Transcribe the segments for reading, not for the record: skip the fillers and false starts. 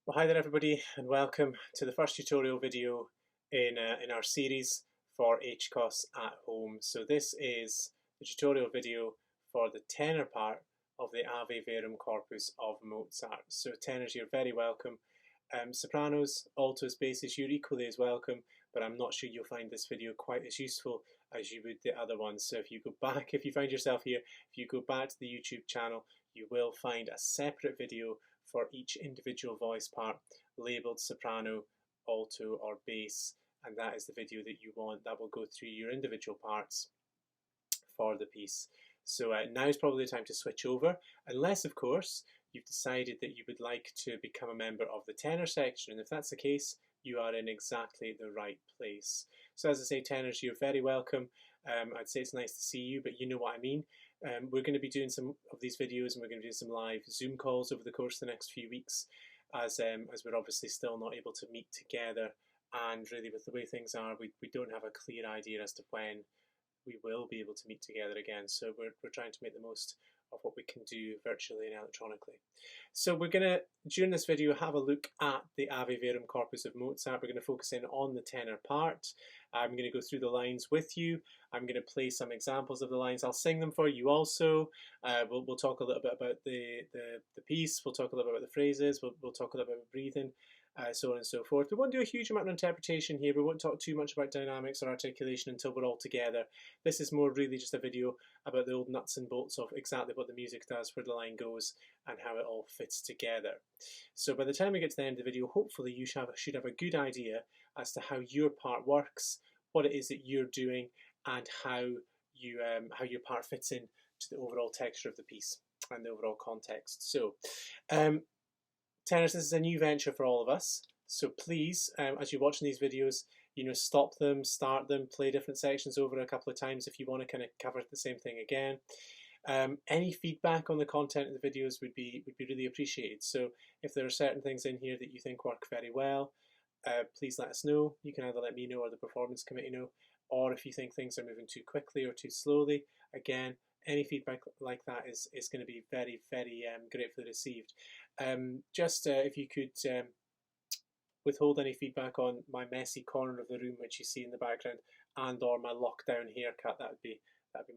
Well, hi there everybody, and welcome to the first tutorial video in our series for HCOS at home. So this is the tutorial video for the tenor part of the Ave Verum Corpus of Mozart. So tenors, you're very welcome. Sopranos, altos, basses, you're equally as welcome, but I'm not sure you'll find this video quite as useful as you would the other ones. So if you go back, if you find yourself here, if you go back to the YouTube channel, you will find a separate video for each individual voice part labeled soprano, alto or bass, and that is the video that you want. That will go through your individual parts for the piece. So now is probably the time to switch over, unless of course you've decided that you would like to become a member of the tenor section, and if that's the case, you are in exactly the right place. So as I say, tenors, you're very welcome. I'd say it's nice to see you, but you know what I mean. We're going to be doing some of these videos, and we're going to do some live Zoom calls over the course of the next few weeks, as we're obviously still not able to meet together, and really with the way things are, we don't have a clear idea as to when we will be able to meet together again. So we're trying to make the most of what we can do virtually and electronically. So we're going to, during this video, have a look at the Ave Verum Corpus of Mozart. We're going to focus in on the tenor part. I'm going to go through the lines with you. I'm going to play some examples of the lines. I'll sing them for you also. We'll talk a little bit about the piece. We'll talk a little bit about the phrases. We'll talk a little bit about breathing. So on and so forth. We won't do a huge amount of interpretation here. We won't talk too much about dynamics or articulation until we're all together. This is more really just a video about the old nuts and bolts of exactly what the music does, where the line goes, and how it all fits together. So by the time we get to the end of the video, hopefully you should have a good idea as to how your part works, what it is that you're doing, and how your part fits in to the overall texture of the piece and the overall context. So tenors, this is a new venture for all of us, so please, as you're watching these videos, stop them, start them, play different sections over a couple of times if you want to kind of cover the same thing again. Any feedback on the content of the videos would be really appreciated. So if there are certain things in here that you think work very well, please let us know. You can either let me know or the performance committee know, or if you think things are moving too quickly or too slowly, again, any feedback like that is going to be very, very gratefully received. If you could withhold any feedback on my messy corner of the room which you see in the background, and or my lockdown haircut, that'd be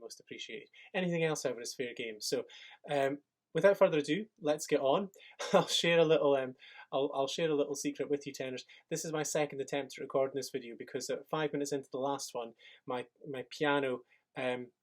most appreciated. Anything else, however, is fair game. So without further ado, let's get on. I'll share a little I'll share a little secret with you, tenors. This is my second attempt at recording this video because 5 minutes into the last one, my piano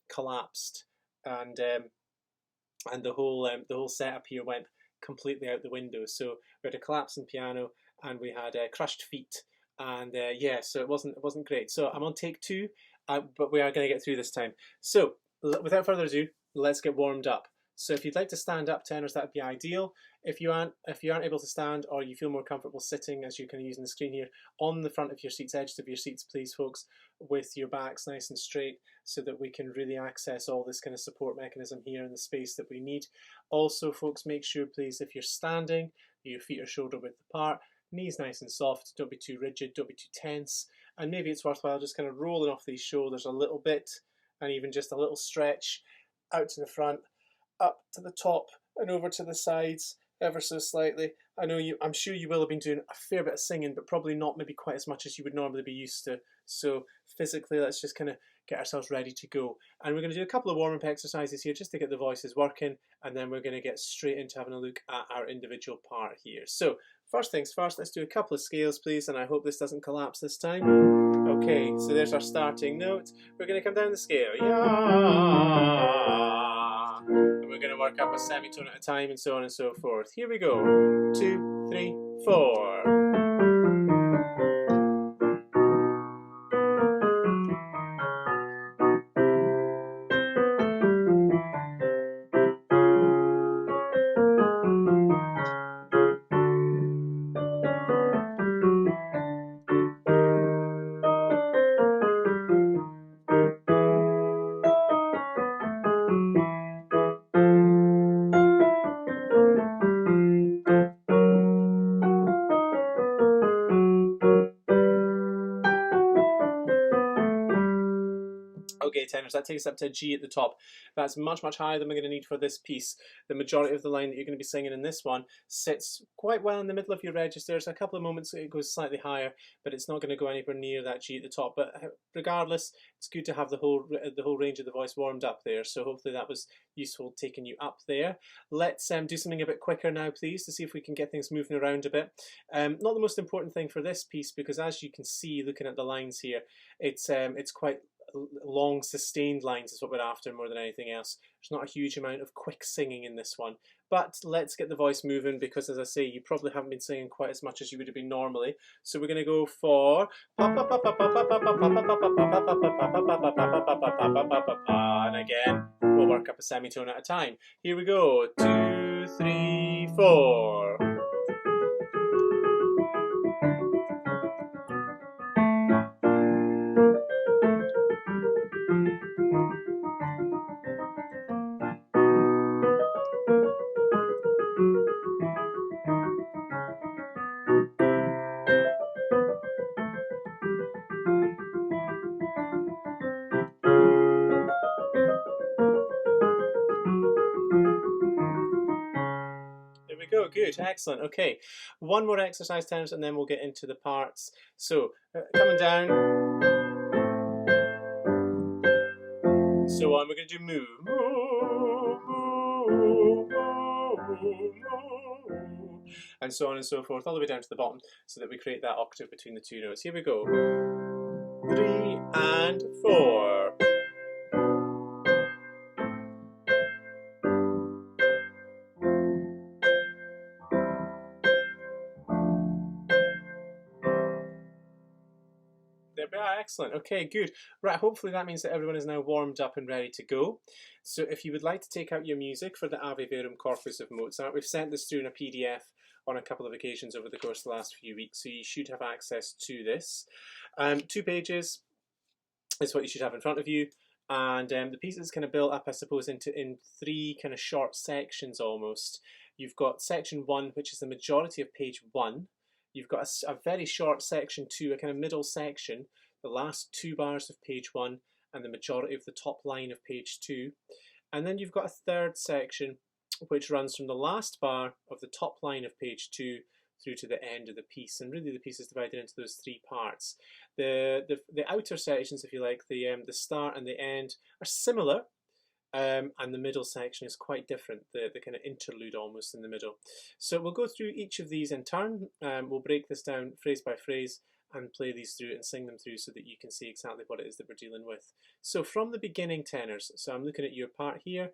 collapsed, and the whole setup here went completely out the window. So we had a collapsing piano, and we had crushed feet, and yeah, so it wasn't great. So I'm on take 2, but we are going to get through this time. So without further ado, let's get warmed up. So if you'd like to stand up, tenors, that would be ideal. If you aren't able to stand, or you feel more comfortable sitting, as you're kind of using the screen here, on the front of your seats, edges of your seats, please, folks, with your backs nice and straight, so that we can really access all this kind of support mechanism here in the space that we need. Also, folks, make sure, please, if you're standing, your feet are shoulder width apart, knees nice and soft, don't be too rigid, don't be too tense, and maybe it's worthwhile just kind of rolling off these shoulders a little bit, and even just a little stretch out to the front, up to the top, and over to the sides ever so slightly. I'm sure you will have been doing a fair bit of singing, but probably not maybe quite as much as you would normally be used to. So physically, let's just kind of get ourselves ready to go. And we're going to do a couple of warm-up exercises here just to get the voices working, and then we're going to get straight into having a look at our individual part here. So first things first, let's do a couple of scales, please, and I hope this doesn't collapse this time. Okay, so there's our starting note. We're going to come down the scale. Yeah. And we're going to work up a semitone at a time, and so on and so forth. Here we go. 2, 3, 4. tenors. That takes us up to a G at the top. That's much, much higher than we're going to need for this piece. The majority of the line that you're going to be singing in this one sits quite well in the middle of your registers. A couple of moments it goes slightly higher, but it's not going to go anywhere near that G at the top. But regardless, it's good to have the whole range of the voice warmed up there. So hopefully that was useful taking you up there. Let's do something a bit quicker now, please, to see if we can get things moving around a bit. Not the most important thing for this piece, because as you can see, looking at the lines here, it's quite long sustained lines is what we're after more than anything else. There's not a huge amount of quick singing in this one, but let's get the voice moving, because as I say, you probably haven't been singing quite as much as you would have been normally. So we're going to go for, and again we'll work up a semitone at a time. Here we go, 2, 3, 4. There we go, good, excellent. Okay, one more exercise, tenors, and then we'll get into the parts. So, coming down, so on, we're going to do moo, and so on and so forth, all the way down to the bottom, so that we create that octave between the two notes. Here we go, 3 and 4. There we are, excellent. Okay, good. Right, hopefully that means that everyone is now warmed up and ready to go. So if you would like to take out your music for the Ave Verum Corpus of Mozart, we've sent this through in a PDF on a couple of occasions over the course of the last few weeks, so you should have access to this. 2 pages is what you should have in front of you, and the piece is kind of built up, I suppose, in 3 kind of short sections almost. You've got section 1, which is the majority of page 1. You've got a very short section 2, a kind of middle section, the last 2 bars of page 1 and the majority of the top line of page 2. And then you've got a third section which runs from the last bar of the top line of page 2 through to the end of the piece. And really the piece is divided into those 3 parts. The outer sections, if you like, the start and the end are similar. And the middle section is quite different, the kind of interlude almost in the middle. So we'll go through each of these in turn. We'll break this down phrase by phrase and play these through and sing them through so that you can see exactly what it is that we're dealing with. So from the beginning, tenors. So I'm looking at your part here.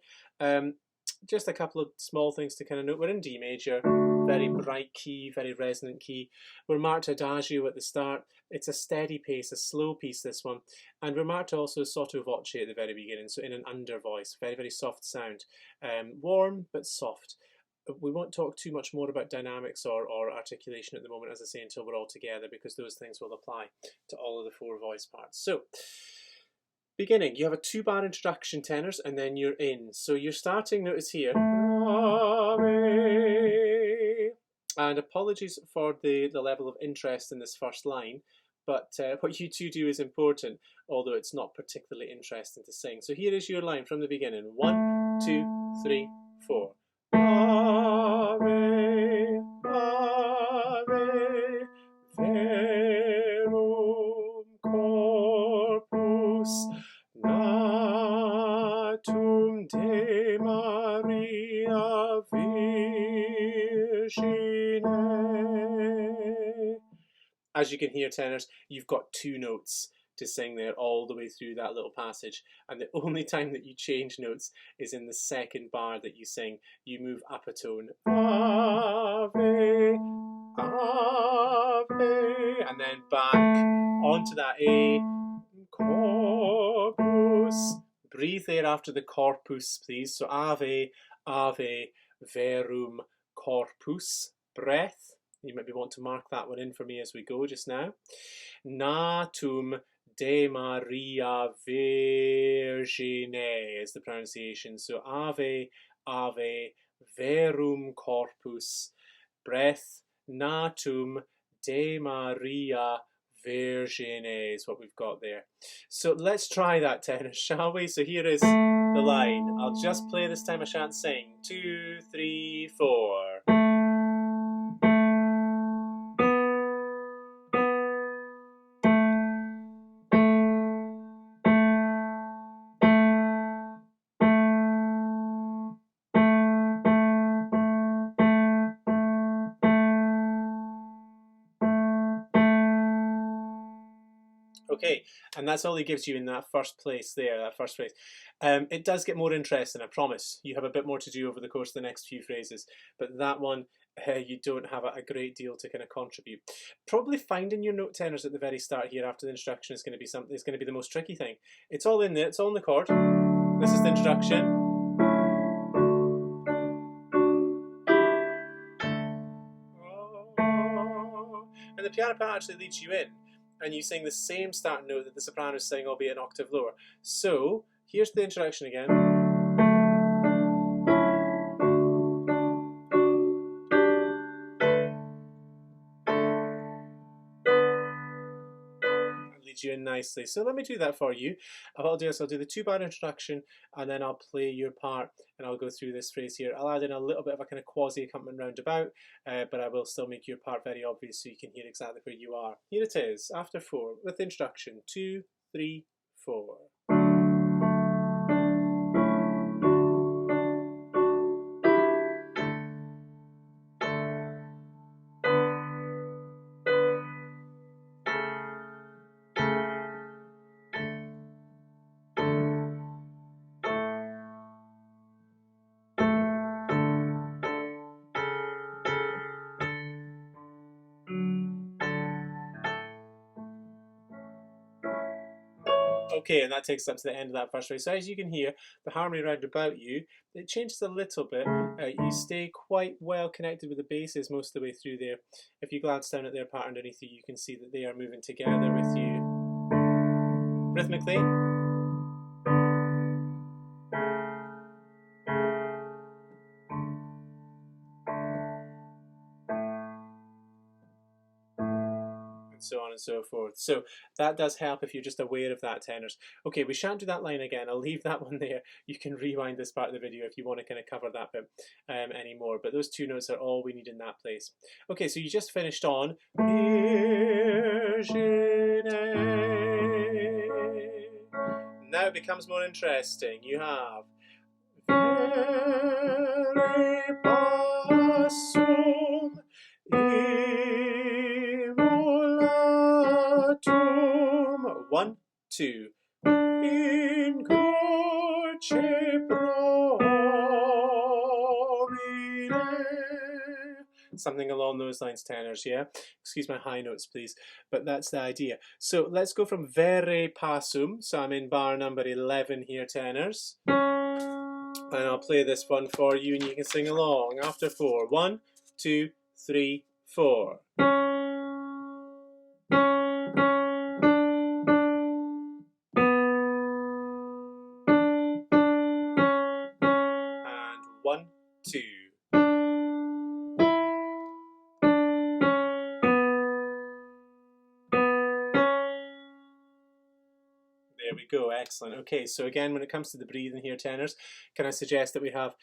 Just a couple of small things to kind of note. We're in D major, very bright key, very resonant key. We're marked adagio at the start. It's a steady pace, a slow piece, this one. And we're marked also sotto voce at the very beginning, so in an under voice, very, very soft sound. Warm, but soft. We won't talk too much more about dynamics or articulation at the moment, as I say, until we're all together, because those things will apply to all of the 4 voice parts. So, beginning, you have a 2-bar introduction, tenors, and then you're in. So your starting note is here. Ave. And apologies for the level of interest in this first line, but what you 2 do is important, although it's not particularly interesting to sing. So here is your line from the beginning. 1, 2, 3, 4. Ave, Ave, Verum Corpus, natum de Maria Virgine. As you can hear, tenors, you've got 2 notes to sing there all the way through that little passage, and the only time that you change notes is in the second bar that you sing. You move up a tone, Ave, Ave, and then back onto that A, Corpus. Breathe there after the corpus, please. So Ave, Ave, Verum Corpus. Breath. You maybe want to mark that one in for me as we go just now. Natum de Maria Virgine is the pronunciation. So Ave, Ave, Verum Corpus. Breath, natum de Maria Virgine is what we've got there. So let's try that tenor, shall we? So here is the line. I'll just play this time, I shan't sing. 2, 3, 4. Okay, and that's all he gives you in that first place there, that first phrase. It does get more interesting, I promise. You have a bit more to do over the course of the next few phrases, but that one, you don't have a great deal to kind of contribute. Probably finding your note tenors at the very start here after the introduction is going to be something. It's going to be the most tricky thing. It's all in there. It's all in the chord. This is the introduction. And the piano part actually leads you in, and you sing the same start note that the soprano is saying, albeit an octave lower. So here's the introduction again. You in nicely. So let me do that for you. What I'll do is I'll do the 2-bar introduction, and then I'll play your part, and I'll go through this phrase here. I'll add in a little bit of a kind of quasi accompaniment roundabout, but I will still make your part very obvious so you can hear exactly where you are. Here it is, after 4, with the introduction. 2, 3, 4. Okay, and that takes us up to the end of that first phrase. So as you can hear, the harmony round about you, it changes a little bit. You stay quite well connected with the basses most of the way through there. If you glance down at their part underneath you, you can see that they are moving together with you rhythmically. So on and so forth. So that does help if you're just aware of that tenors. Okay, we shan't do that line again. I'll leave that one there. You can rewind this part of the video if you want to kind of cover that bit anymore. But those 2 notes are all we need in that place. Okay, so you just finished on Virgine. Now it becomes more interesting. You have Vere passum immolatum. 1, 2. In croce promine. Something along those lines, tenors, yeah? Excuse my high notes, please. But that's the idea. So let's go from Vere passum. So I'm in bar number 11 here, tenors. And I'll play this one for you, and you can sing along after 4. 1, 2, 3, 4. And 1, 2. There we go, excellent. Okay, so again, when it comes to the breathing here, tenors, can I suggest that we have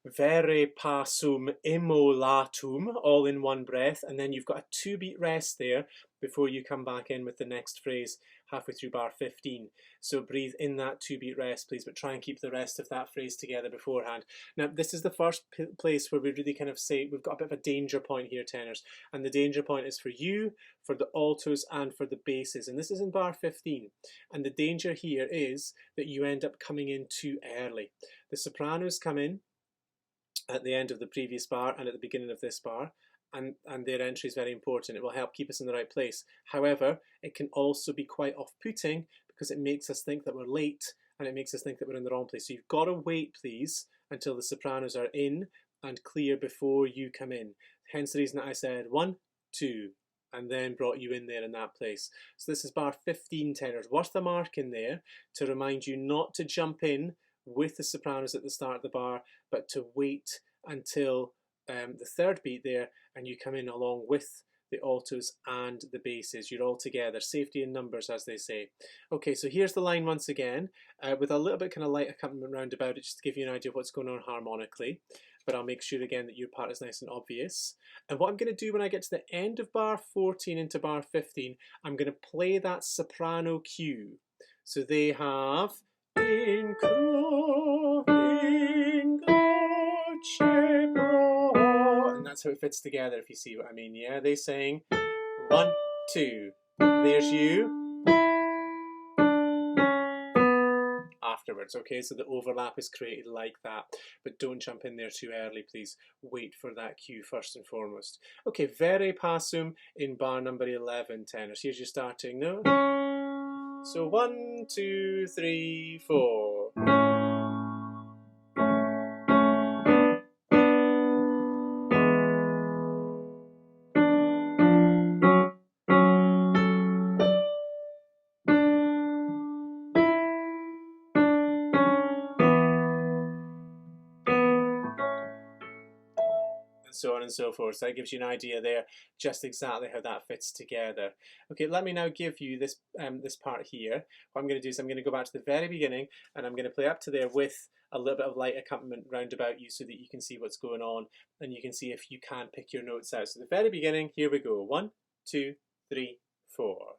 Vere passum immolatum, all in one breath, and then you've got a 2-beat rest there before you come back in with the next phrase halfway through bar 15. So breathe in that 2-beat rest, please, but try and keep the rest of that phrase together beforehand. Now, this is the first place where we really kind of say we've got a bit of a danger point here, tenors, and the danger point is for you, for the altos, and for the basses, and this is in bar 15. And the danger here is that you end up coming in too early. The sopranos come in at the end of the previous bar and at the beginning of this bar, and their entry is very important. It will help keep us in the right place. However, it can also be quite off-putting because it makes us think that we're late and it makes us think that we're in the wrong place. So you've got to wait, please, until the sopranos are in and clear before you come in. Hence the reason that I said 1, 2, and then brought you in there in that place. So this is bar 15, tenors. Worth a mark in there to remind you not to jump in with the sopranos at the start of the bar, but to wait until the 3rd beat there, and you come in along with the altos and the basses. You're all together. Safety in numbers, as they say. Okay, so here's the line once again, with a little bit kind of light accompaniment round about it, just to give you an idea of what's going on harmonically. But I'll make sure again that your part is nice and obvious. And what I'm going to do when I get to the end of bar 14 into bar 15, I'm going to play that soprano cue. So they have in croce pro, and that's how it fits together, if you see what I mean. Yeah, they sing 1, 2. There's you. Afterwards, okay, so the overlap is created like that, but don't jump in there too early, please. Wait for that cue first and foremost. Okay, vere passum in bar number 11, tenors. Here's your starting note. So 1, 2, 3, 4. And so on and so forth. So that gives you an idea there, just exactly how that fits together. Okay, let me now give you this this part here. What I'm going to do is I'm going to go back to the very beginning, and I'm going to play up to there with a little bit of light accompaniment round about you so that you can see what's going on, and you can see if you can pick your notes out. So the very beginning, here we go. 1, 2, 3, 4.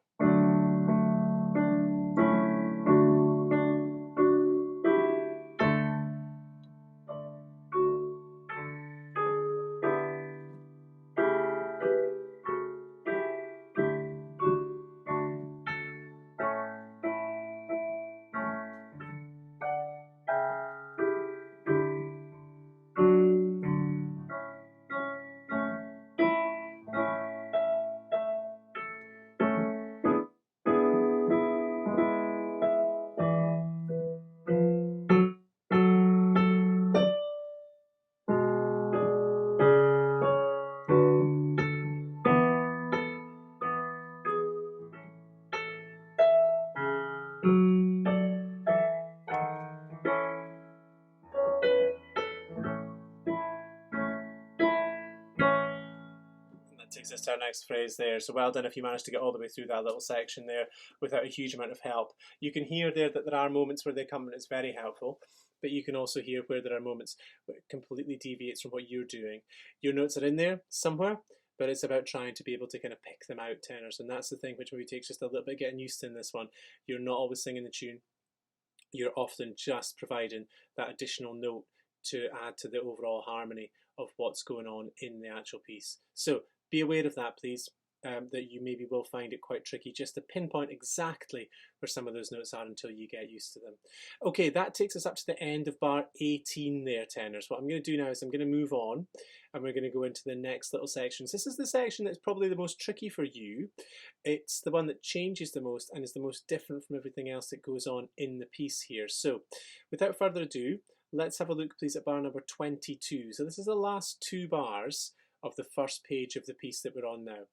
Takes us to our next phrase there. So well done if you managed to get all the way through that little section there without a huge amount of help. You can hear there that there are moments where the accompaniment is very helpful, but you can also hear where there are moments where it completely deviates from what you're doing. Your notes are in there somewhere, but it's about trying to be able to kind of pick them out, tenors, and that's the thing which maybe takes just a little bit getting used to in this one. You're not always singing the tune. You're often just providing that additional note to add to the overall harmony of what's going on in the actual piece. So be aware of that, please, that you maybe will find it quite tricky just to pinpoint exactly where some of those notes are until you get used to them. Okay, that takes us up to the end of bar 18 there, tenors. What I'm going to do now is I'm going to move on, and we're going to go into the next little sections. This is the section that's probably the most tricky for you. It's the one that changes the most and is the most different from everything else that goes on in the piece here. So without further ado, let's have a look, please, at bar number 22. So this is the last 2 bars of the first page of the piece that we're on now.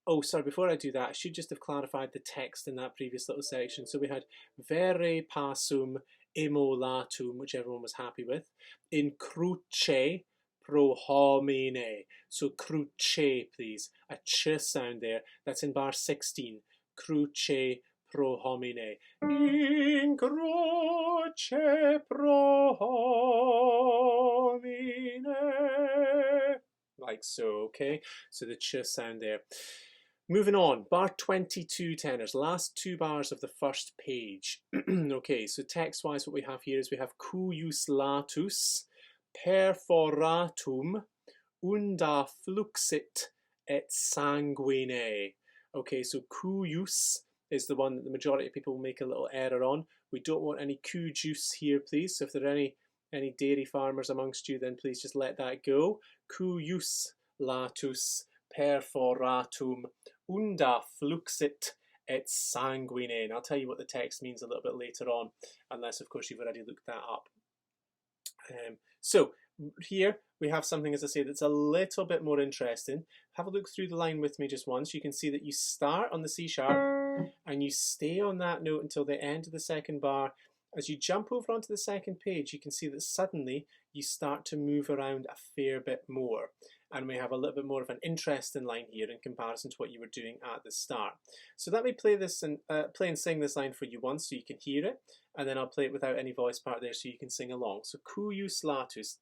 Oh, sorry, before I do that, I should just have clarified the text in that previous little section. So we had vere passum immolatum, which everyone was happy with, in cruce pro homine. So cruce, please, a ch sound there. That's in bar 16. Cruce pro homine. In croce pro homine. Like so, okay? So the ch sound there. Moving on, bar 22, tenors, last 2 bars of the first page. Okay, so text-wise what we have here is we have cuius latus perforatum unda fluxit et sanguine. Okay, so cuius is the one that the majority of people will make a little error on. We don't want any coo juice here, please. So if there are any dairy farmers amongst you, then please just let that go. Cuius latus perforatum unda fluxit et sanguine. And I'll tell you what the text means a little bit later on, unless of course you've already looked that up. So here we have something, as I say, that's a little bit more interesting. Have a look through the line with me just once. You can see that you start on the C sharp and you stay on that note until the end of the second bar, As you jump over onto the second page, you can see that suddenly you start to move around a fair bit more. And we have a little bit more of an interesting line here in comparison to what you were doing at the start. So let me play this and play and sing this line for you once so you can hear it, and then I'll play it without any voice part there so you can sing along. So cuius latus,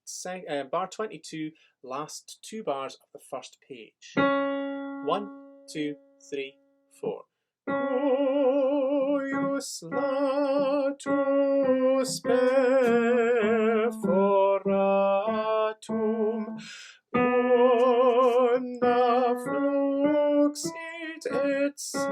bar 22, last 2 bars of the first page. 1, 2, 3, 4. Cuius latus perforatum unda fluxit et sanguine.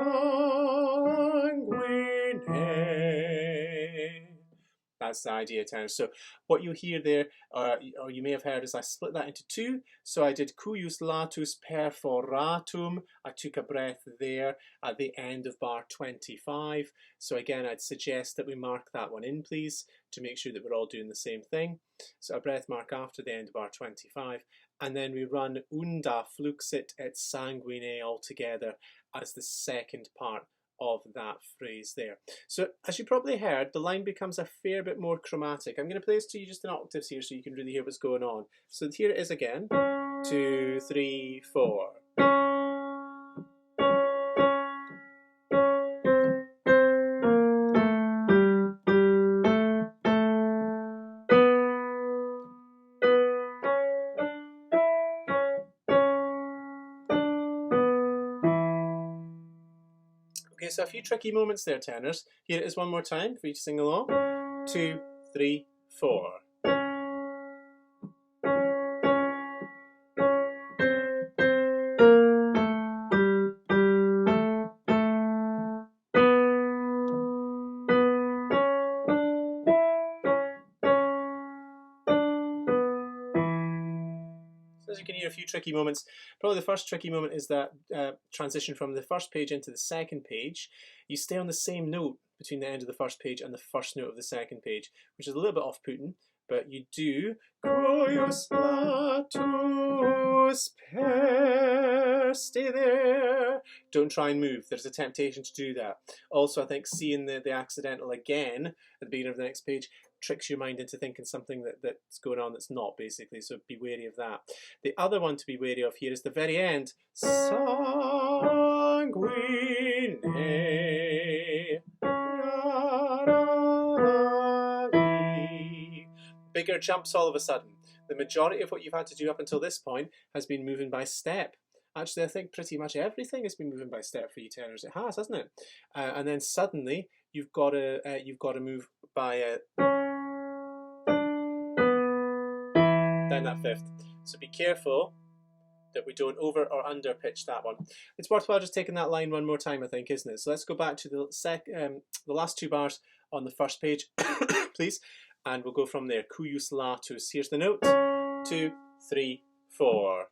That's the idea, tenor. So what you hear there, or you may have heard, is I split that into 2. So I did cuius latus perforatum. I took a breath there at the end of bar 25. So again, I'd suggest that we mark that one in, please, to make sure that we're all doing the same thing. So a breath mark after the end of bar 25. And then we run unda fluxit et sanguine all together as the second part of that phrase there. So as you probably heard, the line becomes a fair bit more chromatic. I'm going to play this to you just in octaves here so you can really hear what's going on. So here it is again. 2, 3, 4. Okay, so a few tricky moments there, tenors. Here it is one more time for you to sing along. 2, 3, 4. As you can hear, a few tricky moments. Probably the first tricky moment is that transition from the first page into the second page. You stay on the same note between the end of the first page and the first note of the second page, which is a little bit off-putting, but you do cuius latus per. Stay there. Don't try and move. There's a temptation to do that. Also, I think seeing the accidental again at the beginning of the next page tricks your mind into thinking something that's going on that's not, basically, so be wary of that. The other one to be wary of here is the very end. Sanguine. Bigger jumps all of a sudden. The majority of what you've had to do up until this point has been moving by step. Actually, I think pretty much everything has been moving by step for you tenors. It has, hasn't it? And then suddenly you've got to move by down that fifth. So be careful that we don't over or under pitch that one. It's worthwhile just taking that line one more time, I think, isn't it? So let's go back to the last 2 bars on the first page, please, and we'll go from there. Cuius latus. Here's the note. 2, 3, 4.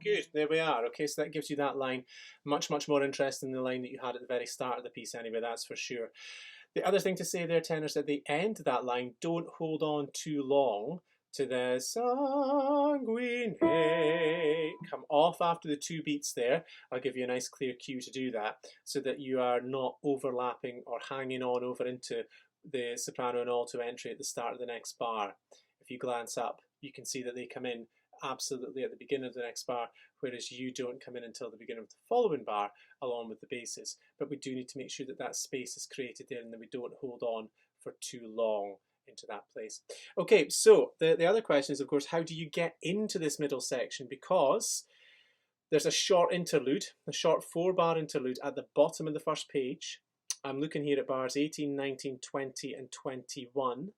Good, there we are. Okay, so that gives you that line. Much more interesting than the line that you had at the very start of the piece anyway, that's for sure. The other thing to say there, tenors, at the end of that line, don't hold on too long to the sanguine. Come off after the 2 beats there. I'll give you a nice clear cue to do that so that you are not overlapping or hanging on over into the soprano and alto entry at the start of the next bar. If you glance up, you can see that they come in absolutely at the beginning of the next bar, whereas you don't come in until the beginning of the following bar along with the basses. But we do need to make sure that that space is created there and that we don't hold on for too long into that place. Okay, so the other question is, of course, how do you get into this middle section? Because there's a short interlude, a short 4-bar interlude at the bottom of the first page. I'm looking here at bars 18, 19, 20 and 21.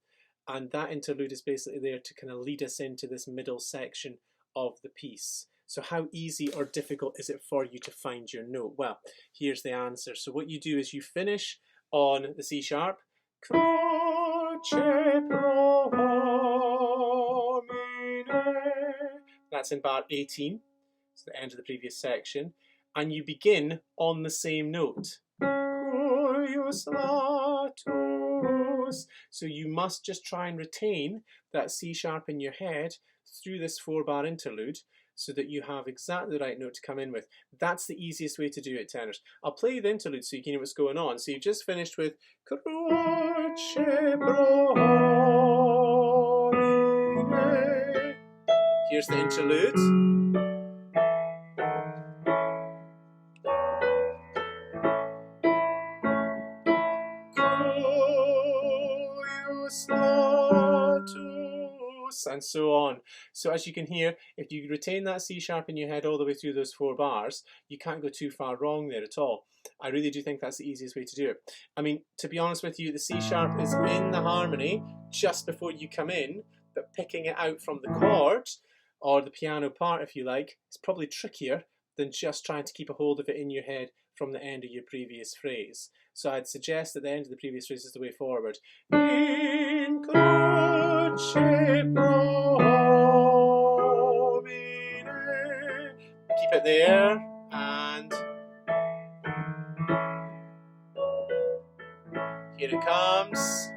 And that interlude is basically there to kind of lead us into this middle section of the piece. So how easy or difficult is it for you to find your note? Well, here's the answer. So what you do is you finish on the C sharp. That's in bar 18. It's the end of the previous section. And you begin on the same note. cuius latus. So you must just try and retain that C sharp in your head through this 4-bar interlude so that you have exactly the right note to come in with. That's the easiest way to do it, tenors. I'll play you the interlude so you can hear what's going on. So you've just finished with Croce pro homine. Here's the interlude. And so on. So as you can hear, if you retain that C sharp in your head all the way through those 4 bars, you can't go too far wrong there at all. I really do think that's the easiest way to do it. I mean, to be honest with you, the C sharp is in the harmony just before you come in, but picking it out from the chord, or the piano part if you like, is probably trickier than just trying to keep a hold of it in your head from the end of your previous phrase. So I'd suggest that the end of the previous phrase is the way forward. In croce pro homine. Keep it there, and here it comes.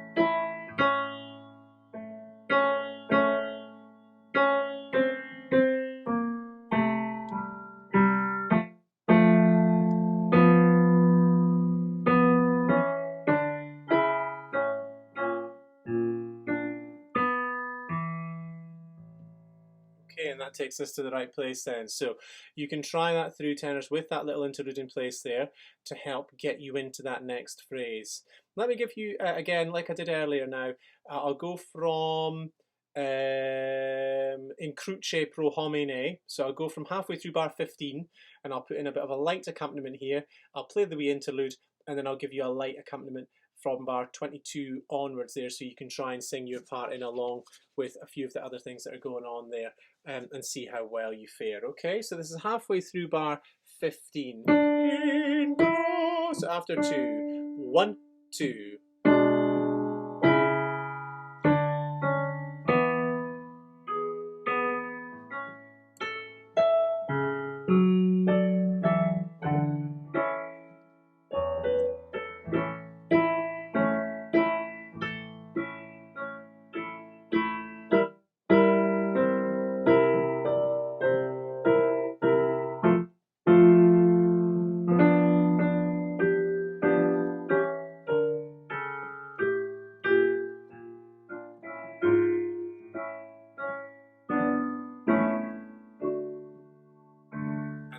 Okay, and that takes us to the right place then. So you can try that through, tenors, with that little interlude in place there to help get you into that next phrase. Let me give you, again, like I did earlier now, I'll go from in cruce pro homine. So I'll go from halfway through bar 15 and I'll put in a bit of a light accompaniment here. I'll play the wee interlude and then I'll give you a light accompaniment from bar 22 onwards there, so you can try and sing your part in along with a few of the other things that are going on there, and see how well you fare. Okay, so this is halfway through bar 15. So after 2, 1, 2.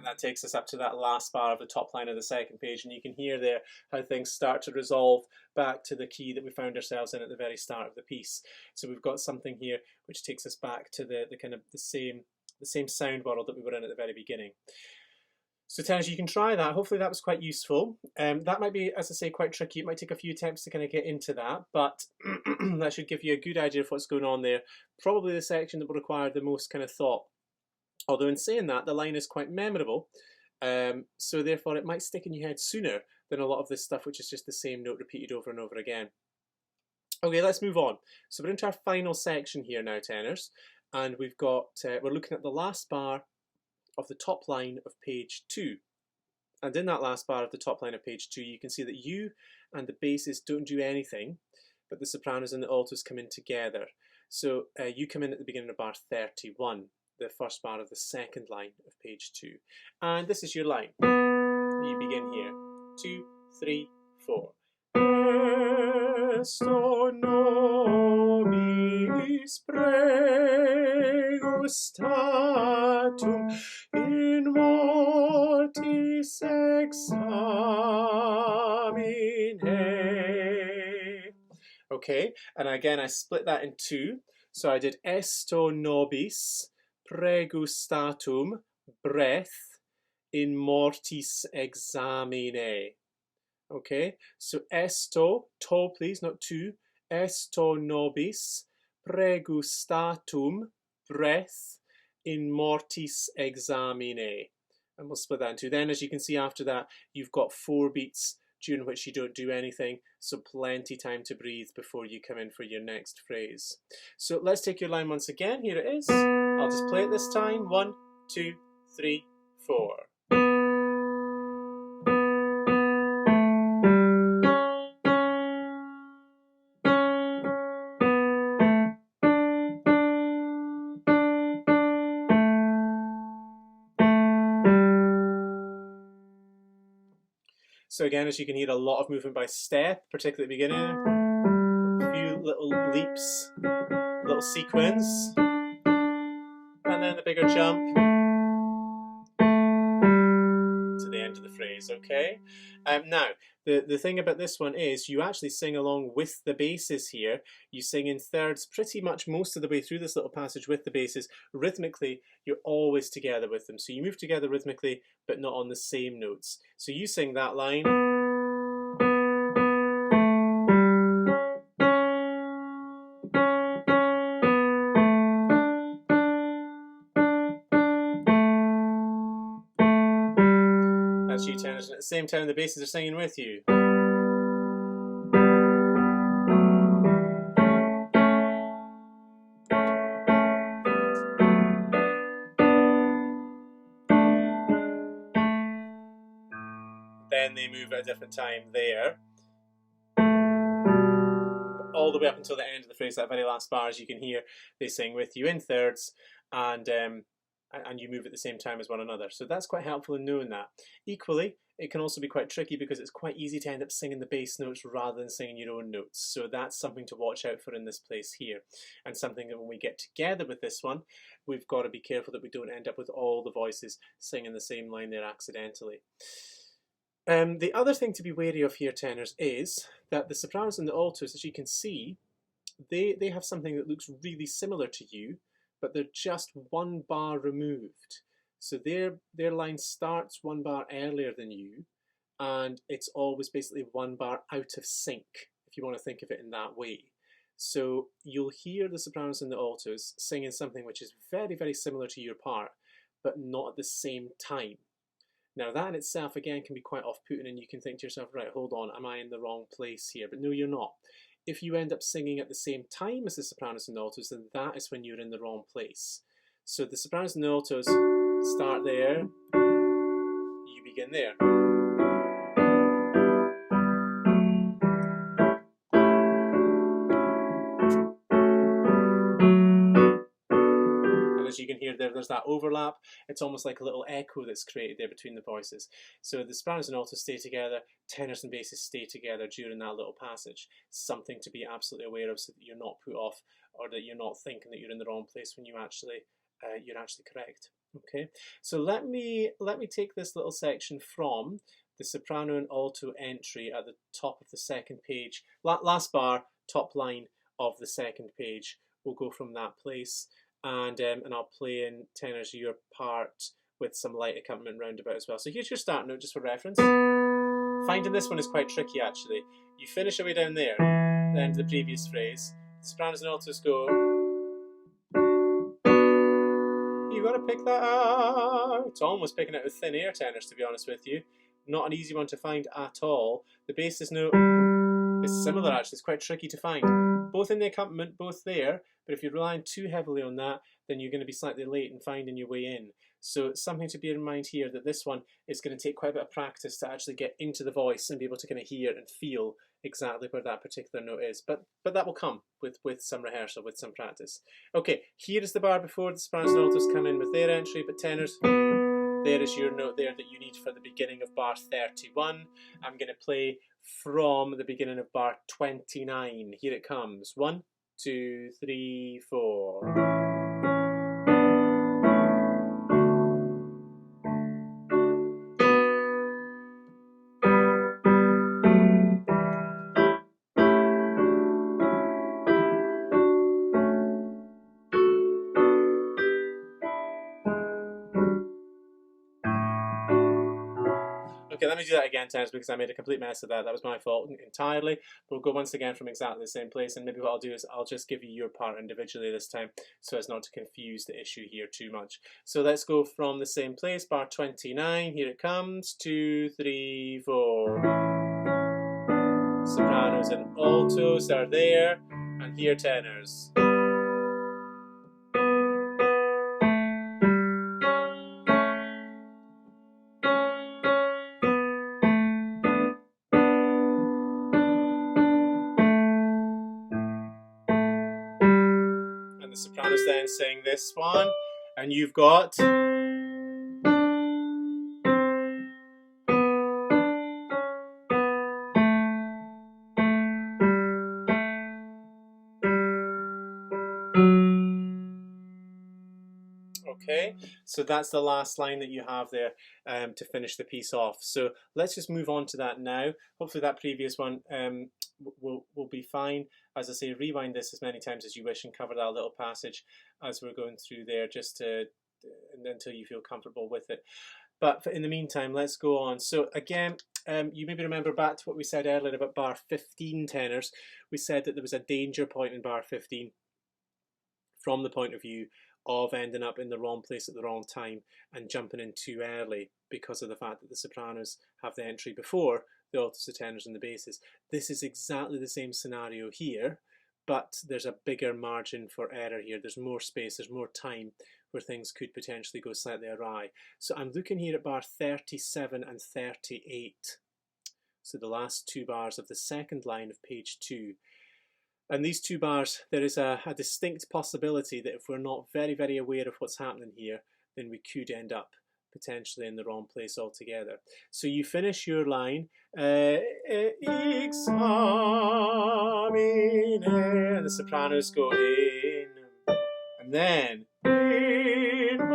That takes us up to that last bar of the top line of the second page, and you can hear there how things start to resolve back to the key that we found ourselves in at the very start of the piece. So we've got something here which takes us back to the kind of the same sound world that we were in at the very beginning. So tenors, you can try that. Hopefully that was quite useful. That might be, as I say, quite tricky. It might take a few attempts to kind of get into that, but that should give you a good idea of what's going on there. Probably the section that will require the most kind of thought. Although in saying that, the line is quite memorable, so therefore it might stick in your head sooner than a lot of this stuff which is just the same note repeated over and over again. Okay, let's move on. So we're into our final section here now, tenors, and we've got, we're looking at the last bar of the top line of page 2. And in that last bar of the top line of page 2, you can see that you and the basses don't do anything, but the sopranos and the altos come in together. So you come in at the beginning of bar 31. The first bar of the second line of page 2. And this is your line. You begin here. 2, 3, 4. Esto nobis pregustatum in mortis examine. Okay, and again I split that in 2. So I did esto nobis pregustatum, breath, in mortis examine. Okay, so esto, to please, not to, esto nobis pregustatum, breath, in mortis examine. And we'll split that in 2. Then, as you can see after that, you've got 4 beats during which you don't do anything, so plenty time to breathe before you come in for your next phrase. So let's take your line once again. Here it is. I'll just play it this time. 1, 2, 3, 4. So again, as you can hear, a lot of movement by step, particularly at the beginning. A few little leaps, little sequence, and then the bigger jump to the end of the phrase, okay? Now, the thing about this one is you actually sing along with the basses here. You sing in thirds pretty much most of the way through this little passage with the basses. Rhythmically, you're always together with them. So you move together rhythmically, but not on the same notes. So you sing that line. That's you tenors, and at the same time the basses are singing with you. Then they move at a different time there. All the way up until the end of the phrase, that very last bar, as you can hear, they sing with you in thirds, and you move at the same time as one another. So that's quite helpful in knowing that. Equally, it can also be quite tricky because it's quite easy to end up singing the bass notes rather than singing your own notes. So that's something to watch out for in this place here. And something that when we get together with this one, we've got to be careful that we don't end up with all the voices singing the same line there accidentally. The other thing to be wary of here, tenors, is that the sopranos and the altos, as you can see, they have something that looks really similar to you, but they're just one bar removed. So their line starts one bar earlier than you, and it's always basically one bar out of sync, if you want to think of it in that way. So you'll hear the sopranos and the altos singing something which is very, very similar to your part, but not at the same time. Now that in itself, again, can be quite off-putting, and you can think to yourself, right, hold on, am I in the wrong place here? But no, you're not. If you end up singing at the same time as the sopranos and the altos, then that is when you're in the wrong place. So the sopranos and the altos start there, you begin there. As you can hear there's that overlap. It's almost like a little echo that's created there between the voices. So the sopranos and altos stay together, tenors and basses stay together during that little passage. Something to be absolutely aware of so that you're not put off or that you're not thinking that you're in the wrong place when you're actually correct. Okay, so let me take this little section from the soprano and alto entry at the top of the second page. Last bar, top line of the second page. We'll go from that place. And I'll play in tenors your part with some light accompaniment roundabout as well. So here's your start note just for reference. Finding this one is quite tricky actually. You finish away down there, the end of the previous phrase. The sopranos and altos go. You got to pick that out. It's almost picking it with thin air, tenors, to be honest with you. Not an easy one to find at all. The bassist note is similar actually. It's quite tricky to find. Both in the accompaniment, both there. But if you're relying too heavily on that, then you're going to be slightly late in finding your way in. So it's something to bear in mind here that this one is going to take quite a bit of practice to actually get into the voice and be able to kind of hear and feel exactly where that particular note is. But that will come with some rehearsal, with some practice. Okay, here is the bar before the sopranos and altos come in with their entry, but tenors, there is your note there that you need for the beginning of bar 31. I'm going to play from the beginning of bar 29. Here it comes. 1, 2, 3, 4. Okay, let me do that again, tenors, because I made a complete mess of that. That was my fault entirely. We'll go once again from exactly the same place, and maybe what I'll do is I'll just give you your part individually this time, so as not to confuse the issue here too much. So let's go from the same place, bar 29. Here it comes. 2, 3, 4. Sopranos and altos are there, and here tenors. The sopranos then sing this one, and you've got Okay, so that's the last line that you have there to finish the piece off. So let's just move on to that now. Hopefully that previous one will be fine. As I say, rewind this as many times as you wish and cover that little passage as we're going through there, just to until you feel comfortable with it. But in the meantime, let's go on. So again, you maybe remember back to what we said earlier about bar 15 tenors. We said that there was a danger point in bar 15 from the point of view of ending up in the wrong place at the wrong time and jumping in too early because of the fact that the sopranos have the entry before the altos, the tenors and the basses. This is exactly the same scenario here, but there's a bigger margin for error here. There's more space, there's more time where things could potentially go slightly awry. So I'm looking here at bar 37 and 38. So the last two bars of the second line of page 2. And these two bars, there is a distinct possibility that if we're not very, very aware of what's happening here, then we could end up potentially in the wrong place altogether. So you finish your line, examine, and the sopranos go in, and then in mortis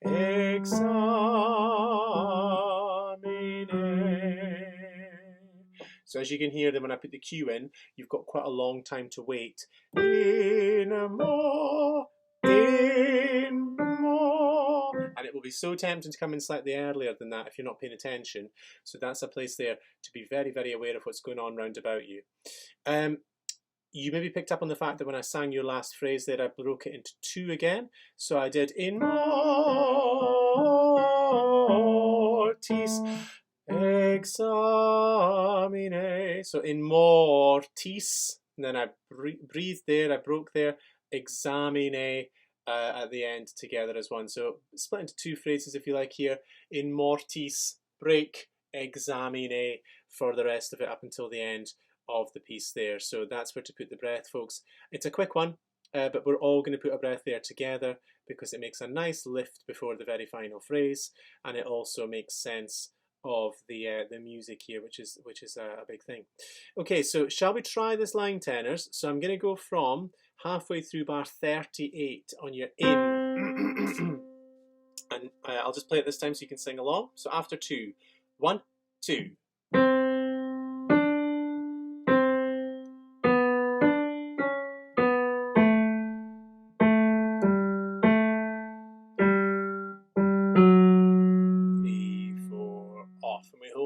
examine. So as you can hear them when I put the cue in, you've got quite a long time to wait. In more, and it will be so tempting to come in slightly earlier than that if you're not paying attention. So that's a place there to be very, very aware of what's going on round about you. You maybe picked up on the fact that when I sang your last phrase there, I broke it into 2 again. So I did in mortis examine. So in mortis, and then I breathed there, I broke there, examine at the end together as one. So split into 2 phrases if you like here. In mortis, break, examine for the rest of it up until the end of the piece there. So that's where to put the breath, folks. It's a quick one, but we're all going to put a breath there together because it makes a nice lift before the very final phrase, and it also makes sense of the music here, which is a big thing. Okay, so shall we try this line, tenors? So I'm going to go from halfway through bar 38 on your in, and I'll just play it this time so you can sing along. So after 2, 1, 2.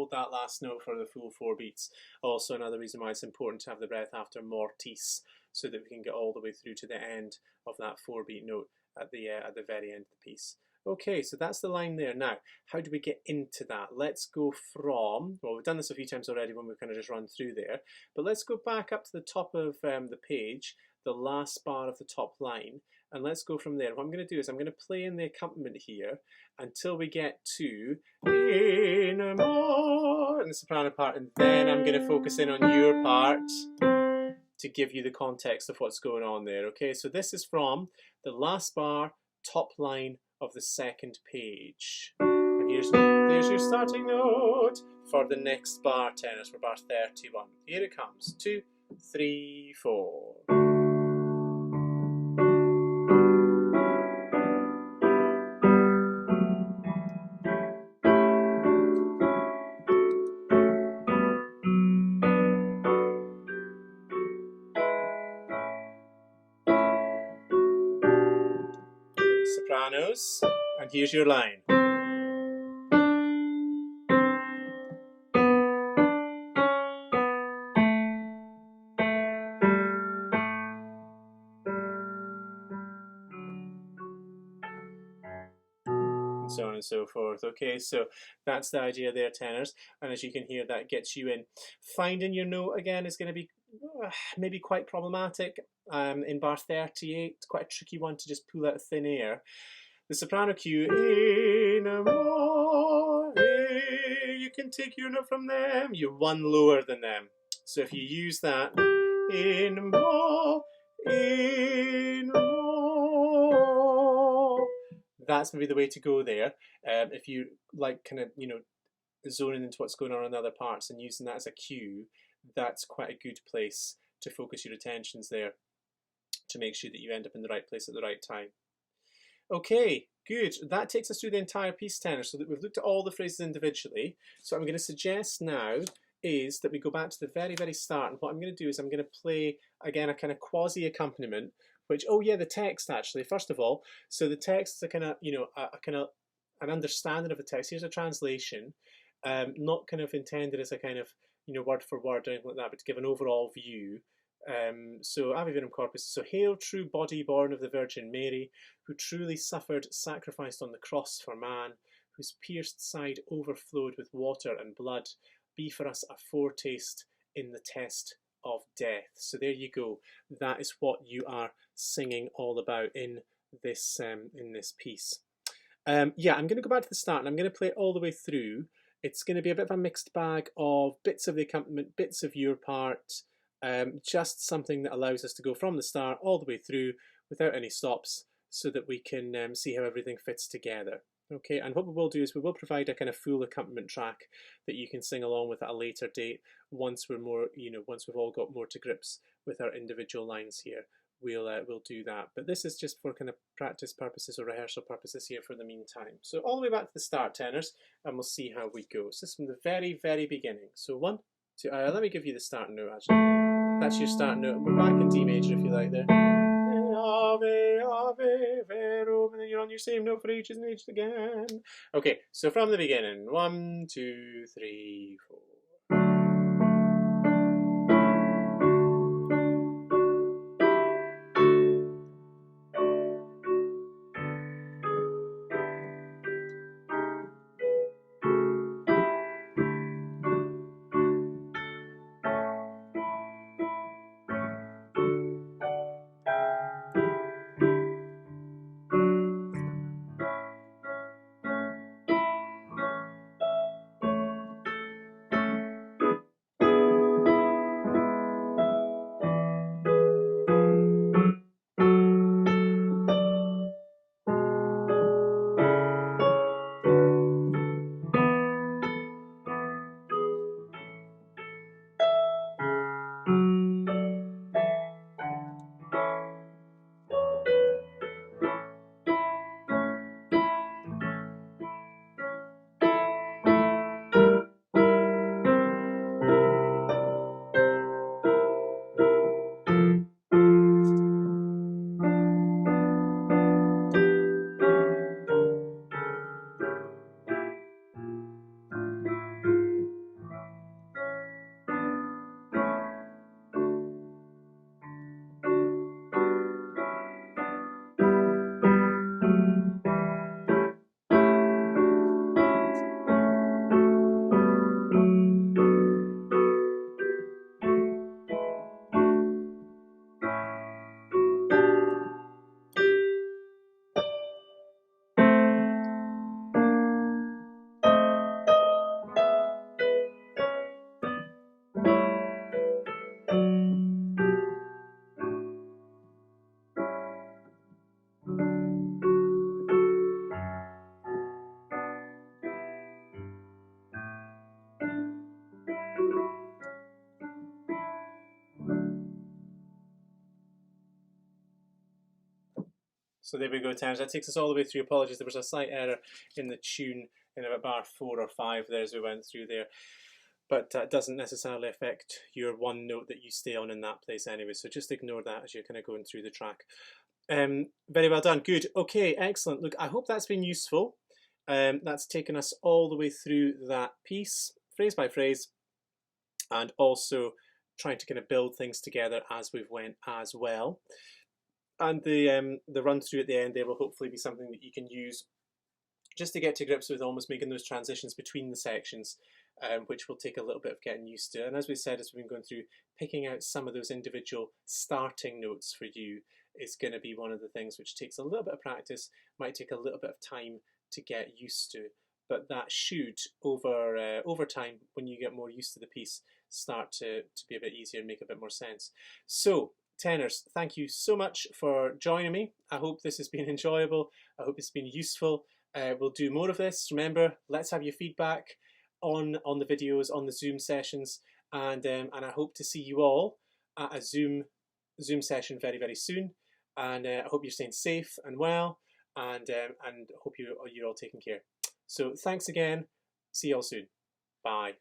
That last note for the full 4 beats. Also another reason why it's important to have the breath after mortis, so that we can get all the way through to the end of that 4-beat note at the very end of the piece. Okay, so that's the line there. Now, how do we get into that? Let's go from, well, we've done this a few times already when we've kind of just run through there, but let's go back up to the top of the page, the last bar of the top line, and let's go from there. What I'm going to do is I'm going to play in the accompaniment here until we get to in more in the soprano part, and then I'm going to focus in on your part to give you the context of what's going on there. Okay, so this is from the last bar, top line of the second page. And there's your starting note for the next bar, tenors, for bar 31. Here it comes. 2, 3, 4. Sopranos, and here's your line. And so on and so forth. Okay, so that's the idea there, tenors, and as you can hear, that gets you in. Finding your note again is going to be maybe quite problematic. In bar 38, it's quite a tricky one to just pull out of thin air. The soprano cue, in more, you can take your note from them, you're 1 lower than them. So if you use that, in more, that's maybe the way to go there. If you like kind of, zoning into what's going on in other parts and using that as a cue, that's quite a good place to focus your attentions there to make sure that you end up in the right place at the right time. Okay, good. That takes us through the entire piece, tenor, so that we've looked at all the phrases individually. So what I'm going to suggest now is that we go back to the very, very start. And what I'm going to do is I'm going to play, again, a kind of quasi-accompaniment, which, oh yeah, the text actually, first of all. So the text is a kind of, you know, a kind of an understanding of the text. Here's a translation, not kind of intended as a kind of, you know, word for word or anything like that, but to give an overall view. So Ave Verum Corpus. So hail, true body born of the Virgin Mary, who truly suffered, sacrificed on the cross for man, whose pierced side overflowed with water and blood, be for us a foretaste in the test of death. So there you go. That is what you are singing all about in this piece. Yeah, I'm going to go back to the start and I'm going to play it all the way through. It's going to be a bit of a mixed bag of bits of the accompaniment, bits of your part, just something that allows us to go from the start all the way through without any stops so that we can see how everything fits together. Okay, and what we will do is we will provide a kind of full accompaniment track that you can sing along with at a later date once we're more, you know, once we've all got more to grips with our individual lines here. We'll do that, but this is just for kind of practice purposes or rehearsal purposes here for the meantime. So all the way back to the start, tenors, and we'll see how we go. So this is from the very, very beginning. So 1, 2, let me give you the start note actually. That's your start note. We're back in D major if you like there. Ave, Ave Verum, and then you're on your same note for ages and ages again. Okay, so from the beginning, 1, 2, 3, 4. So there we go, tenors. That takes us all the way through. Apologies, there was a slight error in the tune in about bar 4 or 5 there as we went through there. But that doesn't necessarily affect your one note that you stay on in that place anyway. So just ignore that as you're kind of going through the track. Very well done. Good. Okay, excellent. Look, I hope that's been useful. That's taken us all the way through that piece, phrase by phrase, and also trying to kind of build things together as we've went as well. And the run through at the end there will hopefully be something that you can use just to get to grips with almost making those transitions between the sections, which will take a little bit of getting used to. And as we said, as we've been going through, picking out some of those individual starting notes for you is going to be one of the things which takes a little bit of practice, might take a little bit of time to get used to. But that should, over time, when you get more used to the piece, start to be a bit easier and make a bit more sense. So, tenors, thank you so much for joining me. I hope this has been enjoyable. I hope it's been useful. We'll do more of this. Remember, let's have your feedback on the videos, on the Zoom sessions, and I hope to see you all at a Zoom session very, very soon. And I hope you're staying safe and well, and hope you're all taking care. So thanks again. See you all soon. Bye.